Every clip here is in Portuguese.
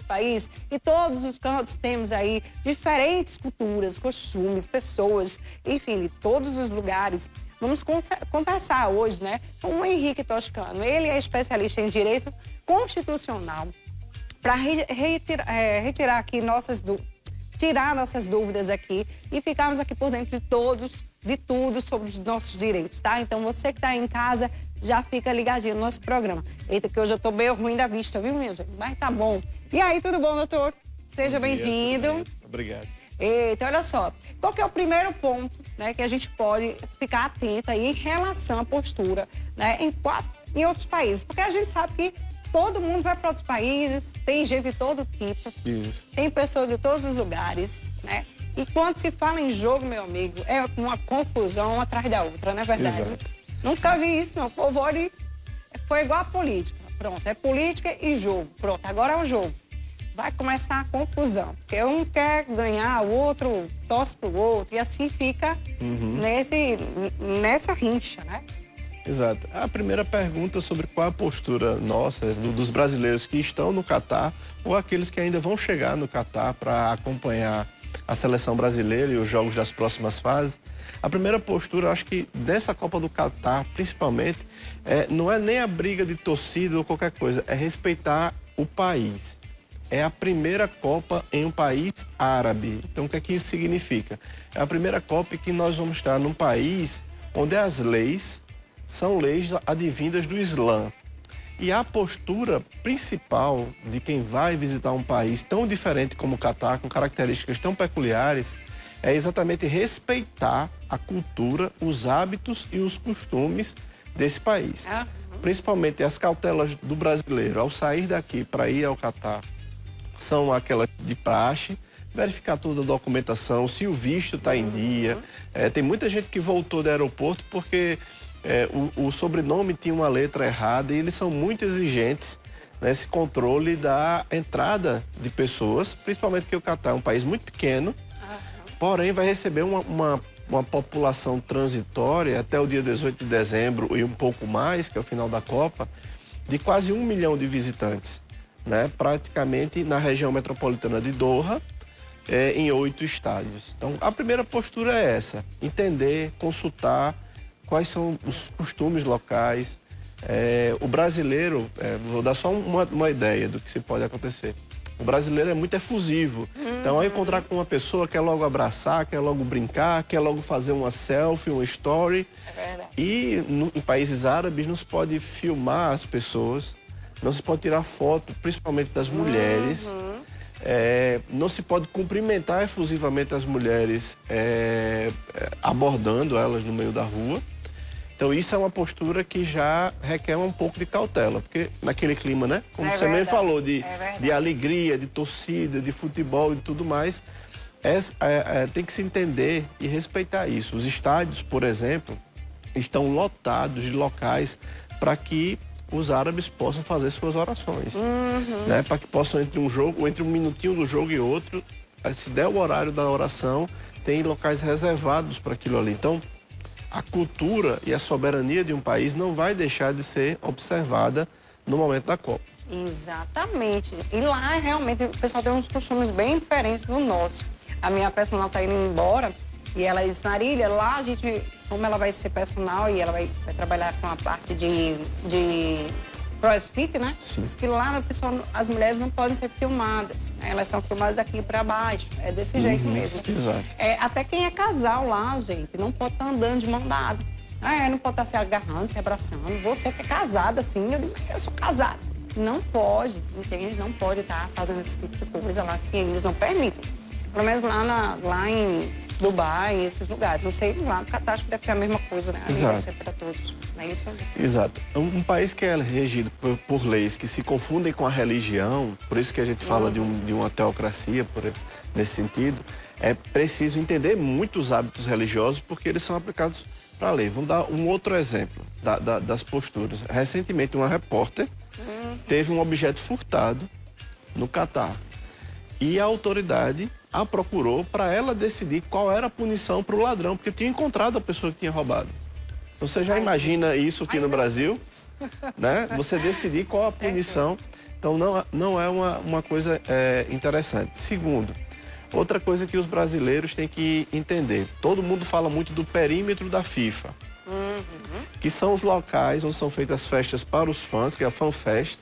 outro país, e todos os cantos temos aí diferentes culturas, costumes, pessoas, enfim, de todos os lugares. Vamos conversar hoje, né, com o Henrique Toscano. Ele é especialista em direito constitucional, para retirar aqui tirar nossas dúvidas aqui e ficarmos aqui por dentro de tudo sobre os nossos direitos, tá? Então você que está em casa, já fica ligadinho no nosso programa. Eita, que hoje eu tô meio ruim da vista, viu, minha gente? Mas tá bom. E aí, tudo bom, doutor? Seja bem-vindo. Obrigado. Eita, olha só. Qual que é o primeiro ponto, né, que a gente pode ficar atento aí em relação à postura, né, em outros países? Porque a gente sabe que todo mundo vai para outros países, tem gente de todo tipo, Isso. tem pessoas de todos os lugares, né? E quando se fala em jogo, meu amigo, é uma confusão uma atrás da outra, não é verdade? Exato. Nunca vi isso, não. O povo ali foi igual a política. Pronto, é política e jogo. Pronto, agora é o jogo. Vai começar a confusão. Porque um quer ganhar, o outro torce pro outro, e assim fica nessa rincha, né? Exato. A primeira pergunta sobre qual a postura nossa, dos brasileiros que estão no Catar ou aqueles que ainda vão chegar no Catar para acompanhar a seleção brasileira e os jogos das próximas fases. A primeira postura, eu acho que dessa Copa do Catar, principalmente, não é nem a briga de torcida ou qualquer coisa, é respeitar o país. É a primeira Copa em um país árabe. Então, o que é que isso significa? É a primeira Copa em que nós vamos estar num país onde as leis são leis advindas do Islã. E a postura principal de quem vai visitar um país tão diferente como o Catar, com características tão peculiares, é exatamente respeitar a cultura, os hábitos e os costumes desse país. Principalmente as cautelas do brasileiro ao sair daqui para ir ao Catar são aquelas de praxe, verificar toda a documentação, se o visto está em dia. Tem muita gente que voltou do aeroporto porque o sobrenome tinha uma letra errada e eles são muito exigentes nesse controle da entrada de pessoas, principalmente porque o Catar é um país muito pequeno, porém vai receber uma população transitória até o dia 18 de dezembro e um pouco mais, que é o final da Copa, de quase 1 milhão de visitantes, né? Praticamente na região metropolitana de Doha, em 8 estádios. Então, a primeira postura é essa, entender, consultar quais são os costumes locais. O brasileiro, vou dar só uma ideia do que se pode acontecer. O brasileiro é muito efusivo. Então, ao encontrar com uma pessoa, quer logo abraçar, quer logo brincar, quer logo fazer uma selfie, uma story. É verdade. E em países árabes não se pode filmar as pessoas, não se pode tirar foto, principalmente das mulheres. Não se pode cumprimentar efusivamente as mulheres abordando elas no meio da rua. Então isso é uma postura que já requer um pouco de cautela, porque naquele clima, né? Como você mesmo falou, de alegria, de torcida, de futebol e tudo mais, tem que se entender e respeitar isso. Os estádios, por exemplo, estão lotados de locais para que os árabes possam fazer suas orações, né? Para que possam, entre um minutinho do jogo e outro, se der o horário da oração, tem locais reservados para aquilo ali. Então, a cultura e a soberania de um país não vai deixar de ser observada no momento da Copa. Exatamente. E lá, realmente, o pessoal tem uns costumes bem diferentes do nosso. A minha personal está indo embora e ela disse, Marília, lá a gente, como ela vai ser personal e ela vai trabalhar com a parte de CrossFit, né? Sim. Diz que lá, pessoal, as mulheres não podem ser filmadas, né? Elas são filmadas aqui para baixo, é desse jeito mesmo. Exato. Até quem é casal lá, gente, não pode estar andando de mão dada. Não pode estar se agarrando, se abraçando. Você que é casada, assim, eu sou casada. Não pode, entende? Não pode estar fazendo esse tipo de coisa lá, que eles não permitem. Pelo menos lá em Dubai, esses lugares. Não sei, lá no Catar acho que deve ser a mesma coisa, né? Exato. Deve ser para todos, não é isso? Exato. Um país que é regido por leis que se confundem com a religião, por isso que a gente fala de uma teocracia, nesse sentido, é preciso entender muito os hábitos religiosos, porque eles são aplicados para a lei. Vamos dar um outro exemplo das posturas. Recentemente, uma repórter teve um objeto furtado no Catar e a autoridade a procurou para ela decidir qual era a punição para o ladrão, porque tinha encontrado a pessoa que tinha roubado. Você já imagina isso aqui no Brasil, né? Você decidir qual a punição. Então, não é uma coisa interessante. Segundo, outra coisa que os brasileiros têm que entender. Todo mundo fala muito do perímetro da FIFA, que são os locais onde são feitas as festas para os fãs, que é a FanFest,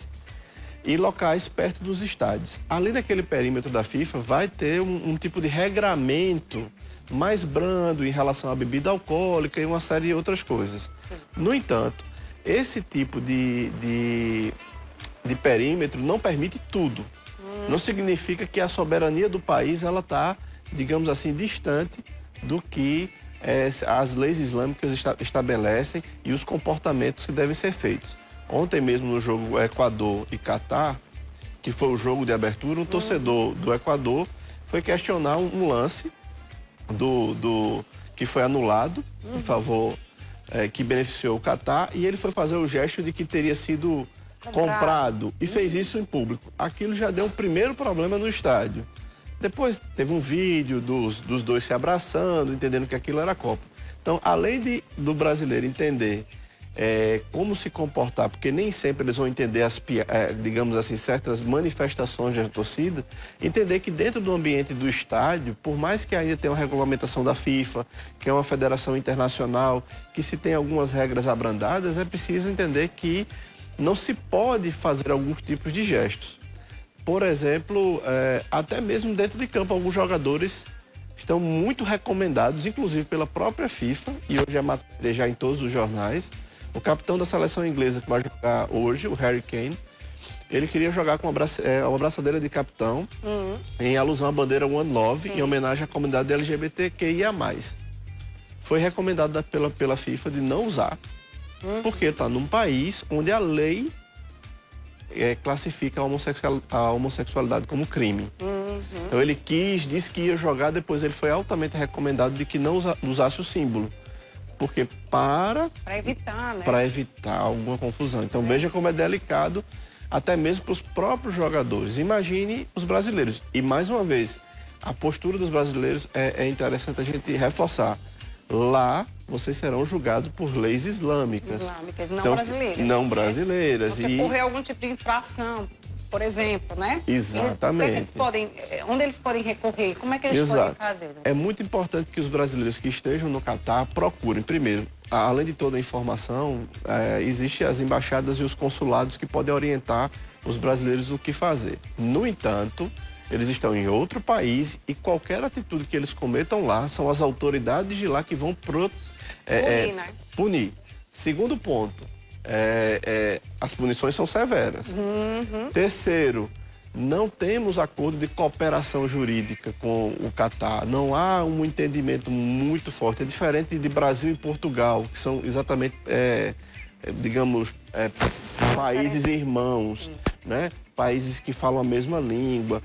e locais perto dos estádios. Ali naquele perímetro da FIFA vai ter um tipo de regramento mais brando em relação à bebida alcoólica e uma série de outras coisas. Sim. No entanto, esse tipo de perímetro não permite tudo. Não significa que a soberania do país ela está, digamos assim, distante do que as leis islâmicas estabelecem e os comportamentos que devem ser feitos. Ontem mesmo no jogo Equador e Catar, que foi o jogo de abertura, um torcedor do Equador foi questionar um lance que foi anulado em favor que beneficiou o Catar, e ele foi fazer o gesto de que teria sido comprado e fez isso em público. Aquilo já deu um primeiro problema no estádio. Depois teve um vídeo dos dois se abraçando, entendendo que aquilo era Copa. Então, além do brasileiro entender como se comportar, porque nem sempre eles vão entender digamos assim, certas manifestações da torcida, entender que dentro do ambiente do estádio, por mais que ainda tenha uma regulamentação da FIFA, que é uma federação internacional, que se tem algumas regras abrandadas, é preciso entender que não se pode fazer alguns tipos de gestos. Por exemplo, até mesmo dentro de campo, alguns jogadores estão muito recomendados, inclusive pela própria FIFA, e hoje é matéria já em todos os jornais. O capitão da seleção inglesa que vai jogar hoje, o Harry Kane, ele queria jogar com uma abraçadeira de capitão, em alusão à bandeira One Love, em homenagem à comunidade LGBTQIA+. Foi recomendado pela FIFA de não usar, porque está num país onde a lei classifica a homossexualidade como crime. Então ele disse que ia jogar, depois ele foi altamente recomendado de que não usasse o símbolo. Porque para evitar, né? Para evitar alguma confusão. Então veja como é delicado, até mesmo para os próprios jogadores. Imagine os brasileiros. E mais uma vez, a postura dos brasileiros é interessante a gente reforçar. Lá, vocês serão julgados por leis islâmicas. Não então, brasileiras. Não brasileiras. Você correr algum tipo de infração, por exemplo, né? Exatamente. Onde eles podem recorrer? Como é que eles podem fazer? É muito importante que os brasileiros que estejam no Catar procurem. Primeiro, além de toda a informação, existem as embaixadas e os consulados que podem orientar os brasileiros o que fazer. No entanto, eles estão em outro país e qualquer atitude que eles cometam lá, são as autoridades de lá que vão punir. Segundo ponto, as punições são severas. Terceiro, não temos acordo de cooperação jurídica com o Catar. Não há um entendimento muito forte. É diferente de Brasil e Portugal, que são exatamente, digamos, países irmãos, né? Países que falam a mesma língua,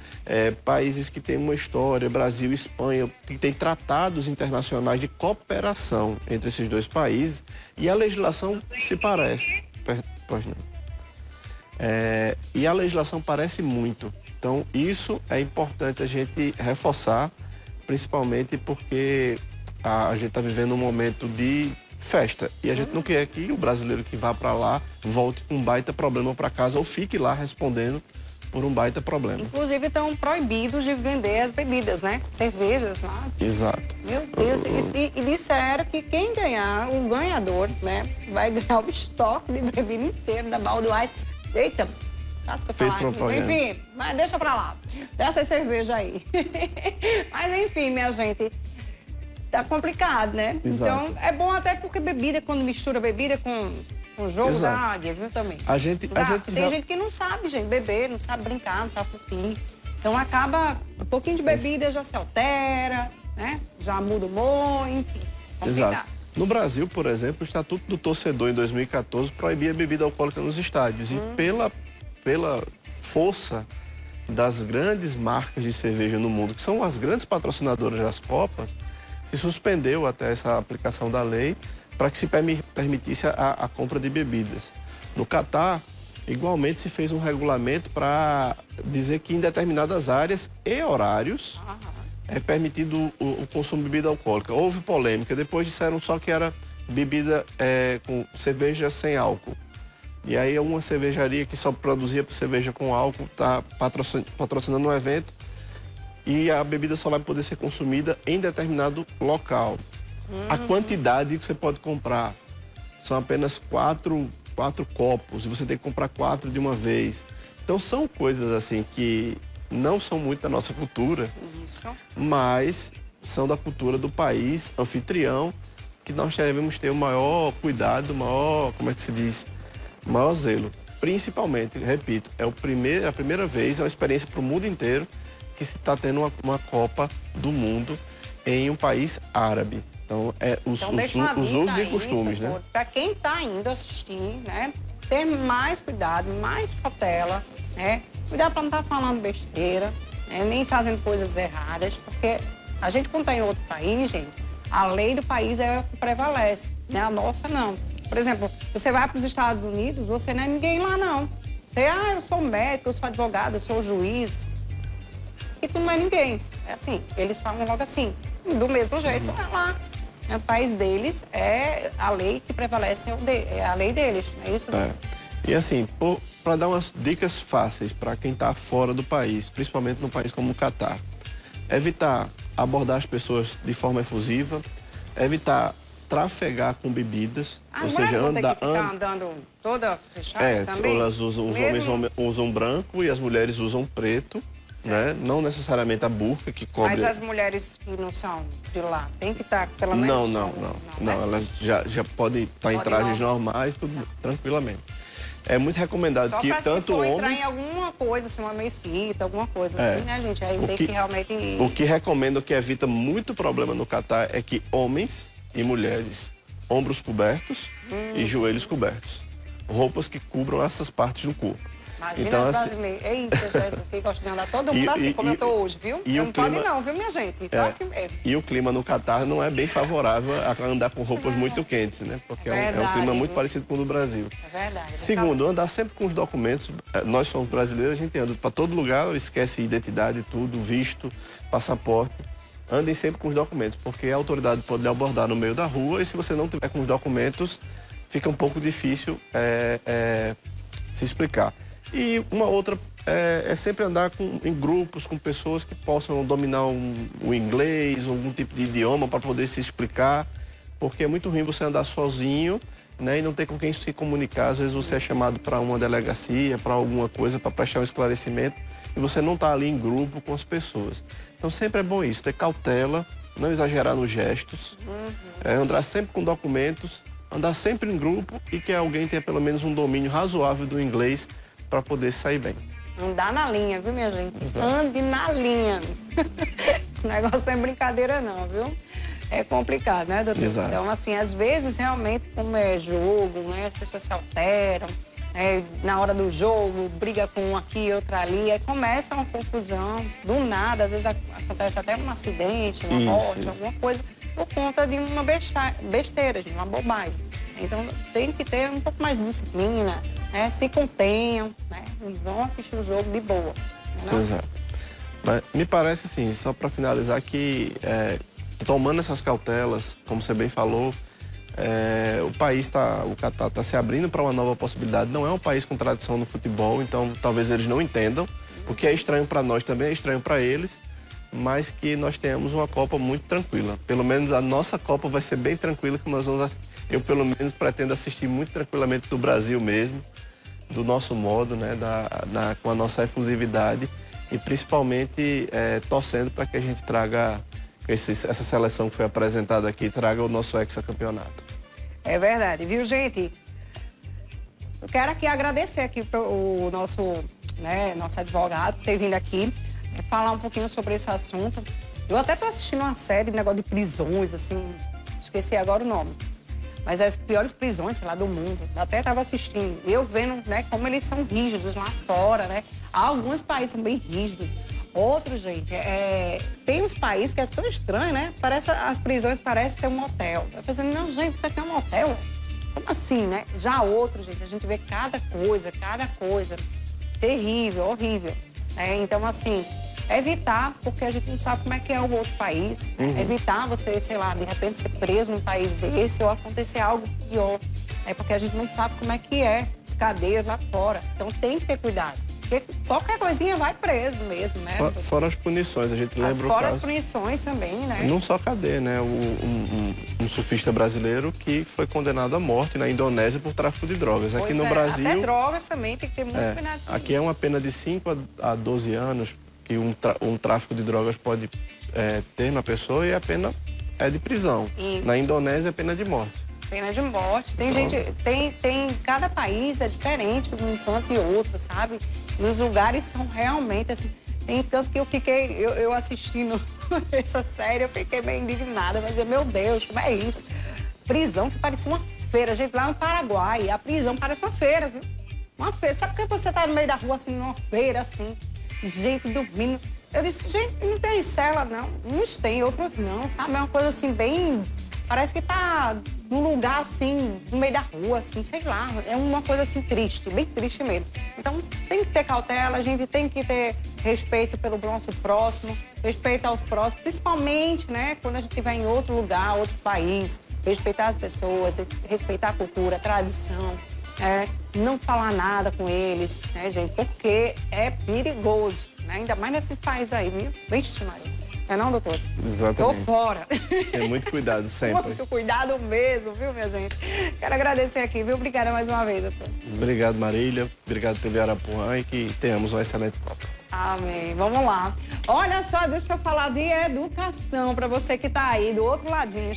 países que têm uma história, Brasil e Espanha, que tem tratados internacionais de cooperação entre esses dois países, e a legislação se parece. Pois não. E a legislação parece muito. Então, isso é importante a gente reforçar, principalmente porque a gente está vivendo um momento de festa. E a gente não quer que o brasileiro que vá para lá volte com um baita problema para casa ou fique lá respondendo por um baita problema. Inclusive, estão proibidos de vender as bebidas, né? Cervejas lá. Exato. Meu Deus. E disseram que quem ganhar, o ganhador, né? Vai ganhar o estoque de bebida inteiro da Budweiser. Eita, acho que eu fez propaganda. Enfim, mas deixa pra lá. Dessa cerveja aí. Mas enfim, minha gente, tá complicado, né? Exato. Então, é bom até porque bebida, quando mistura bebida com jogo da águia, viu, também. Tem gente que não sabe, gente, beber, não sabe brincar, não sabe curtir. Então, acaba, um pouquinho de bebida já se altera, né? Já muda o humor, enfim. Complicado. Exato. No Brasil, por exemplo, o Estatuto do Torcedor, em 2014, proibia a bebida alcoólica nos estádios. E pela força das grandes marcas de cerveja no mundo, que são as grandes patrocinadoras das Copas, se suspendeu até essa aplicação da lei para que se permitisse a compra de bebidas. No Catar, igualmente se fez um regulamento para dizer que em determinadas áreas e horários é permitido o consumo de bebida alcoólica. Houve polêmica, depois disseram só que era bebida com cerveja sem álcool. E aí uma cervejaria que só produzia cerveja com álcool está patrocinando um evento e a bebida só vai poder ser consumida em determinado local. A quantidade que você pode comprar são apenas quatro copos e você tem que comprar 4 de uma vez. Então são coisas assim que não são muito da nossa cultura, mas são da cultura do país anfitrião, que nós devemos ter o maior cuidado, o maior, como é que se diz, o maior zelo. Principalmente, repito, é a primeira vez, é uma experiência para o mundo inteiro que se está tendo uma Copa do Mundo em um país árabe. Então, os usos e costumes, né? Para quem está indo assistir, né? Ter mais cuidado, mais cautela, né? Cuidado para não estar falando besteira, né? Nem fazendo coisas erradas, porque a gente, quando está em outro país, gente, a lei do país é o que prevalece, né? A nossa não. Por exemplo, você vai para os Estados Unidos, você não é ninguém lá, não. Você, eu sou médico, eu sou advogado, eu sou juiz. E tu não é ninguém. É assim, eles falam logo assim. Do mesmo jeito, é lá. O país deles, a lei que prevalece é a lei deles, não é isso? E assim, para dar umas dicas fáceis para quem está fora do país, principalmente num país como o Catar, evitar abordar as pessoas de forma efusiva, evitar trafegar com bebidas, ou seja, andando toda fechada também. Os homens usam branco e as mulheres usam preto. Né? Não necessariamente a burca que cobre... Mas as mulheres que não são de lá, tem que estar pelo menos... Não, elas já podem estar em trajes normais, tudo tranquilamente. É muito recomendado que tanto homens... Só para entrar em alguma coisa, assim, uma mesquita, alguma coisa assim, né, gente? Aí tem que realmente... O que recomendo, que evita muito problema no Catar, é que homens e mulheres, ombros cobertos e joelhos cobertos. Roupas que cubram essas partes do corpo. Imagina então, as brasileiras. Eita, Jesus, que gosta de andar todo mundo assim, como eu tô hoje, viu? Não pode não, viu, minha gente? Só que mesmo. E o clima no Catar não é bem favorável a andar com roupas muito quentes, né? Porque é um clima muito parecido com o do Brasil. É verdade. Segundo, andar sempre com os documentos. Nós somos brasileiros, a gente anda para todo lugar, esquece identidade, tudo, visto, passaporte. Andem sempre com os documentos, porque a autoridade pode lhe abordar no meio da rua e se você não tiver com os documentos, fica um pouco difícil se explicar. E uma outra é sempre andar em grupos, com pessoas que possam dominar o inglês, algum tipo de idioma para poder se explicar, porque é muito ruim você andar sozinho, né, e não ter com quem se comunicar. Às vezes você é chamado para uma delegacia, para alguma coisa, para prestar um esclarecimento, e você não está ali em grupo com as pessoas. Então sempre é bom isso, ter cautela, não exagerar nos gestos, andar sempre com documentos, andar sempre em grupo e que alguém tenha pelo menos um domínio razoável do inglês para poder sair bem. Andar na linha, viu, minha gente? Exato. Ande na linha. O negócio não é brincadeira não, viu? É complicado, né, doutor? Exato. Então, assim, às vezes, realmente, como é jogo, né, as pessoas se alteram, na hora do jogo, briga com um aqui, outra ali, aí começa uma confusão, do nada, às vezes acontece até um acidente, uma morte, alguma coisa, por conta de uma besteira, gente, uma bobagem. Então, tem que ter um pouco mais de disciplina, né? Se contenham, né? E vão assistir o jogo de boa. Né? Exato. Mas me parece, assim, só para finalizar, que tomando essas cautelas, como você bem falou, o Catar está se abrindo para uma nova possibilidade. Não é um país com tradição no futebol, então talvez eles não entendam. O que é estranho para nós também é estranho para eles, mas que nós tenhamos uma Copa muito tranquila. Pelo menos a nossa Copa vai ser bem tranquila, que nós vamos... Eu, pelo menos, pretendo assistir muito tranquilamente do Brasil mesmo, do nosso modo, né, com a nossa efusividade e, principalmente, torcendo para que a gente traga, essa seleção que foi apresentada aqui, traga o nosso hexacampeonato. É verdade, viu, gente? Eu quero aqui agradecer aqui o nosso advogado por ter vindo aqui falar um pouquinho sobre esse assunto. Eu até estou assistindo uma série de negócio de prisões, assim, esqueci agora o nome. Mas as piores prisões, sei lá, do mundo. Eu até estava assistindo. Eu vendo, né, como eles são rígidos lá fora, né? Alguns países são bem rígidos. Outros, gente, tem uns países que é tão estranho, né? As prisões parecem ser um motel. Eu pensando, não, gente, isso aqui é um motel? Como assim, né? Já outros, gente, a gente vê cada coisa terrível, horrível. Então, assim, evitar, porque a gente não sabe como é que é o outro país. Evitar você, sei lá, de repente ser preso num país desse ou acontecer algo pior. É porque a gente não sabe como é que é as cadeias lá fora. Então tem que ter cuidado. Porque qualquer coisinha vai preso mesmo, né? Fora as punições, a gente lembra o Fora caso... as punições também, né? Não só cadeia, né? Um surfista brasileiro que foi condenado à morte na Indonésia por tráfico de drogas. Aqui no Brasil... Até drogas também, tem que ter muito cuidado com aqui isso. é uma pena de 5 a 12 anos que um tráfico de drogas pode ter na pessoa e a pena é de prisão. Isso. Na Indonésia é pena de morte. Pena de morte. Tem cada país é diferente um canto e outro, sabe? E os lugares são realmente assim. Tem canto que eu assistindo essa série, eu fiquei meio indignada, mas meu Deus, como é isso? Prisão que parecia uma feira, gente, lá no Paraguai, a prisão parece uma feira, viu? Uma feira. Sabe por que você tá no meio da rua assim, numa feira assim, gente dormindo? Eu disse, gente, não tem cela, não. Uns tem, outros não, sabe? É uma coisa assim, bem... Parece que tá num lugar assim, no meio da rua, assim, sei lá. É uma coisa assim triste, bem triste mesmo. Então tem que ter cautela, a gente tem que ter respeito pelo nosso próximo, respeito aos próximos, principalmente, né, quando a gente estiver em outro lugar, outro país, respeitar as pessoas, respeitar a cultura, a tradição, não falar nada com eles, né, gente, porque é perigoso, né? Ainda mais nesses países aí, viu? Vixe, Maria. É não, doutor? Exatamente. Tô fora. Tem muito cuidado sempre. Muito cuidado mesmo, viu, minha gente? Quero agradecer aqui, viu? Obrigada mais uma vez, doutor. Obrigado, Marília. Obrigado, TV Arapuã, e que tenhamos uma excelente Copa. Amém. Vamos lá. Olha só, deixa eu falar de educação para você que tá aí do outro ladinho.